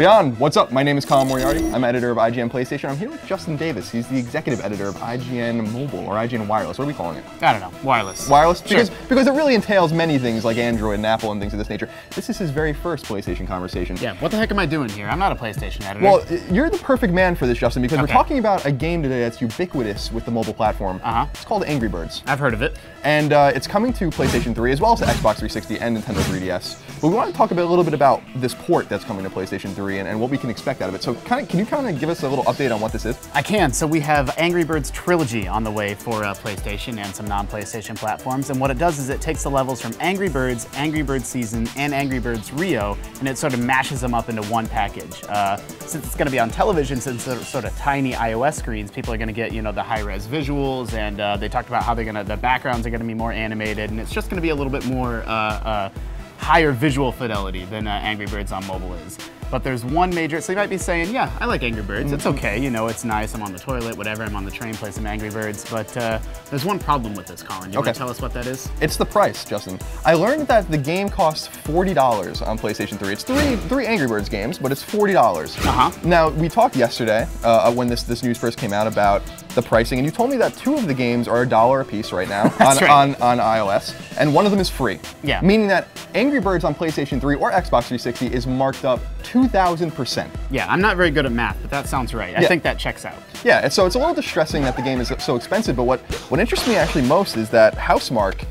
Beyond, what's up? My name is Colin Moriarty. I'm editor of IGN PlayStation. I'm here with Justin Davis. He's the executive editor of IGN Mobile, or IGN Wireless. What are we calling it? I don't know. Wireless. Wireless? Sure. Because it really entails many things like Android and Apple and things of this nature. This is his very first PlayStation conversation. Yeah, what the heck am I doing here? I'm not a PlayStation editor. Well, you're the perfect man for this, Justin, because we're talking about a game today that's ubiquitous with the mobile platform. It's called Angry Birds. I've heard of it. And it's coming to PlayStation 3 as well as to Xbox 360 and Nintendo 3DS. But we want to talk a little bit about this port that's coming to PlayStation 3 and what we can expect out of it. So can you kind of give us a little update on what this is? I can. So we have Angry Birds Trilogy on the way for PlayStation and some non-PlayStation platforms. And what it does is it takes the levels from Angry Birds Season, and Angry Birds Rio, and it sort of mashes them up into one package. Since it's going to be on television, since they're sort of tiny iOS screens, people are going to get, you know, the high-res visuals, and they talked about how the backgrounds are going to be more animated, and it's just going to be a little bit more higher visual fidelity than Angry Birds on mobile is. But there's one major, so you might be saying, yeah, I like Angry Birds, it's okay, you know, it's nice, I'm on the toilet, whatever, I'm on the train, play some Angry Birds, but there's one problem with this, Colin. You want to tell us what that is? It's the price, Justin. I learned that the game costs $40 on PlayStation 3. It's three Angry Birds games, but it's $40. Now, we talked yesterday, when this news first came out, about the pricing, and you told me that two of the games are $1 a piece right now on iOS, and one of them is free. Yeah. Meaning that Angry Birds on PlayStation 3 or Xbox 360 is marked up 2,000%. Yeah, I'm not very good at math, but that sounds right. I think that checks out. Yeah, so it's a little distressing that the game is so expensive, but what interests me actually most is that Housemarque,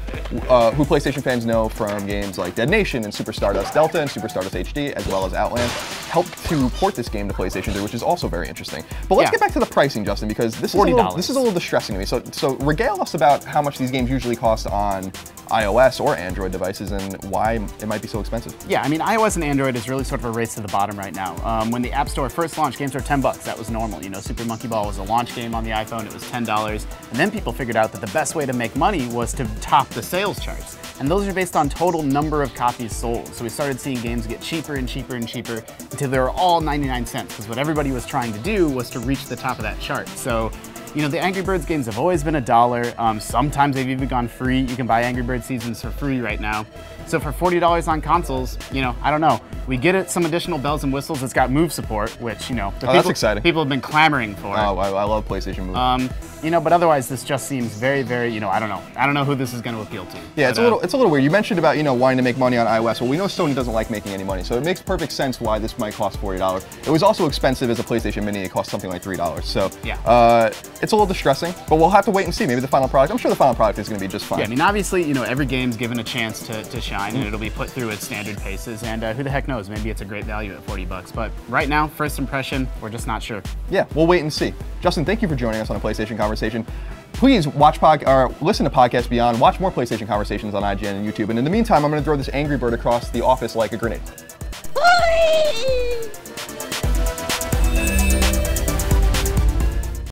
who PlayStation fans know from games like Dead Nation and Super Stardust Delta and Super Stardust HD, as well as Outland, helped to port this game to PlayStation 3, which is also very interesting. But let's get back to the pricing, Justin, because this is a little distressing to me. So regale us about how much these games usually cost on iOS or Android devices and why it might be so expensive. Yeah, I mean, iOS and Android is really sort of a race to the bottom right now. When the App Store first launched, games were $10. That was normal. You know, Super Monkey Ball was a launch game on the iPhone. It was $10. And then people figured out that the best way to make money was to top the sales charts. And those are based on total number of copies sold. So we started seeing games get cheaper and cheaper and cheaper until they were all 99 cents, because what everybody was trying to do was to reach the top of that chart. So, you know, the Angry Birds games have always been $1. Sometimes they've even gone free. You can buy Angry Birds Seasons for free right now. So for $40 on consoles, you know, I don't know. We get it some additional bells and whistles. It's got Move support, which, you know, that's exciting. People have been clamoring for. Oh, I love PlayStation Move. You know, but otherwise this just seems very, very, you know, I don't know. I don't know who this is going to appeal to. Yeah, it's a little weird. You mentioned about, you know, wanting to make money on iOS. Well, we know Sony doesn't like making any money, so it makes perfect sense why this might cost $40. It was also expensive as a PlayStation Mini. It cost something like $3. So yeah, it's a little distressing, but we'll have to wait and see. Maybe the final product, I'm sure the final product is going to be just fine. Yeah, I mean, obviously, you know, every game's given a chance to shine, and it'll be put through its standard paces, and who the heck knows, maybe it's a great value at $40. But right now, first impression, we're just not sure. Yeah, we'll wait and see. Justin, thank you for joining us on a PlayStation Conversation. Please listen to Podcast Beyond, watch more PlayStation Conversations on IGN and YouTube, and in the meantime, I'm going to throw this Angry Bird across the office like a grenade.